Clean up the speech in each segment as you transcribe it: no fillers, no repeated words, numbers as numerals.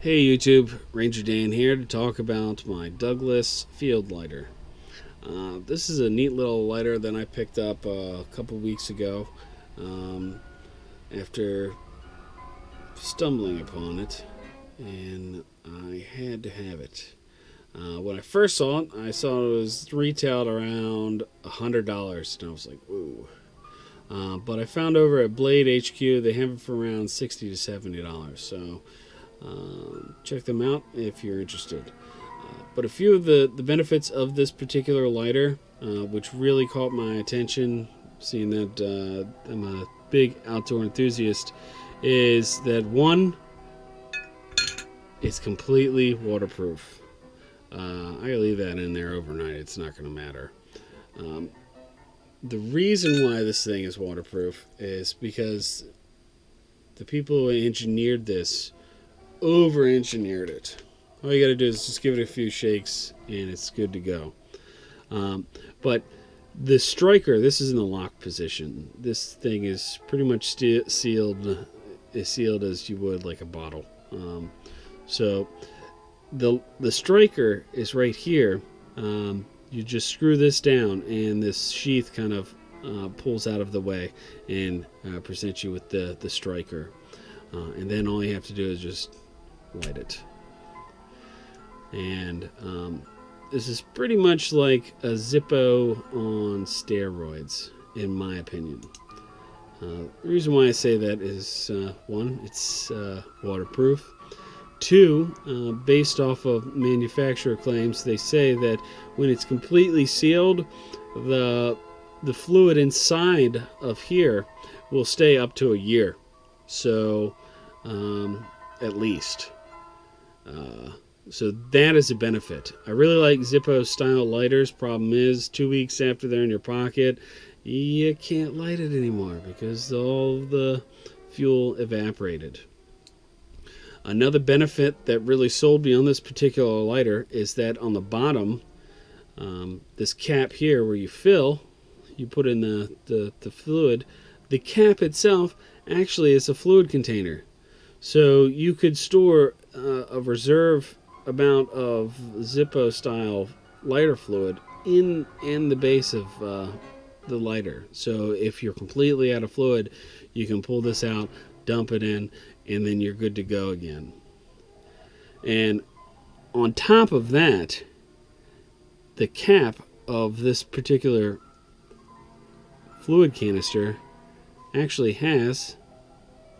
Hey YouTube, Ranger Dan here to talk about my Douglas field lighter. This is a neat little lighter that I picked up a couple weeks ago after stumbling upon it, and I had to have it. When I first saw it, I saw it was retailed around $100, and I was like, "Ooh!" But I found over at Blade HQ they have it for around $60 to $70. So check them out if you're interested. But a few of the benefits of this particular lighter, which really caught my attention, seeing that I'm a big outdoor enthusiast, is that one, it's completely waterproof. I gotta leave that in there overnight. It's not going to matter. The reason why this thing is waterproof is because the people who engineered this over-engineered it. All you got to do is just give it a few shakes and it's good to go. But the striker, this is in the lock position. This thing is pretty much sealed as you would like a bottle. So the striker is right here. You just screw this down and this sheath kind of pulls out of the way and presents you with the striker. And then all you have to do is just light it. And this is pretty much like a Zippo on steroids, in my opinion. The reason why I say that is, one, it's waterproof. Two, based off of manufacturer claims, they say that when it's completely sealed, the fluid inside of here will stay up to a year. So, at least. So that is a benefit. I really like Zippo style lighters. Problem is, 2 weeks after they're in your pocket, you can't light it anymore because all the fuel evaporated. Another benefit that really sold me on this particular lighter is that on the bottom, this cap here where you fill, you put in the fluid, the cap itself actually is a fluid container. So you could store a reserve amount of Zippo style lighter fluid in the base of the lighter. So if you're completely out of fluid, you can pull this out, dump it in, and then you're good to go again. And on top of that, the cap of this particular fluid canister actually has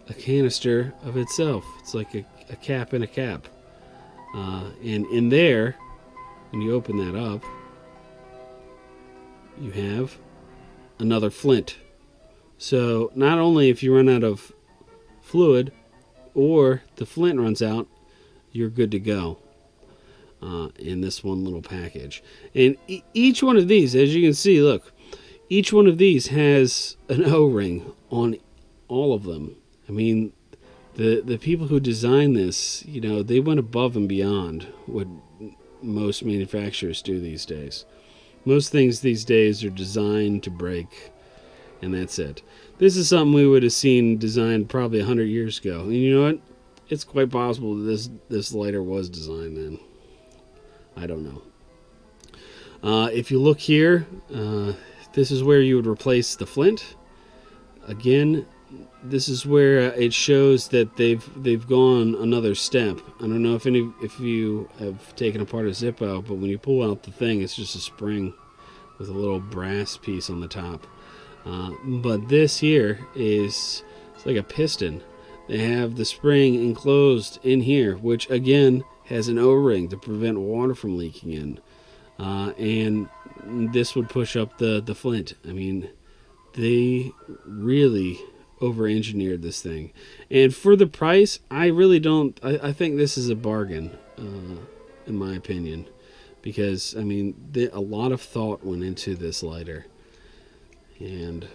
a canister of itself. It's like a cap in a cap. And in there, when you open that up, you have another flint. So not only if you run out of fluid or the flint runs out, you're good to go in this one little package. And each one of these, as you can see, look, each one of these has an O-ring on all of them. I mean, the people who designed this, you know, they went above and beyond what most manufacturers do these days. Most things these days are designed to break, and that's it. This is something we would have seen designed probably 100 years ago. And you know what? It's quite possible that this lighter was designed then. I don't know. If you look here, this is where you would replace the flint. Again, this is where it shows that they've gone another step. I don't know if you have taken apart a Zippo, but when you pull out the thing, it's just a spring with a little brass piece on the top. But this here it's like a piston. They have the spring enclosed in here, which again has an O-ring to prevent water from leaking in. And this would push up the flint. I mean, they really over-engineered this thing. And for the price, I really don't... I think this is a bargain, in my opinion. Because, I mean, a lot of thought went into this lighter. And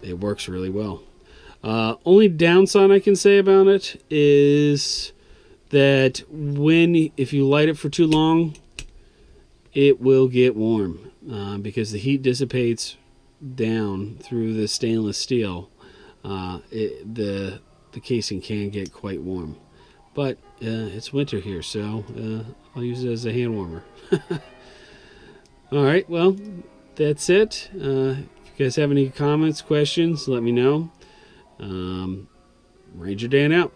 it works really well. Only downside I can say about it is that if you light it for too long, it will get warm. Because the heat dissipates down through the stainless steel. The casing can get quite warm. but it's winter here, so I'll use it as a hand warmer. All right, well, that's it. If you guys have any comments, questions, let me know. Ranger Dan out.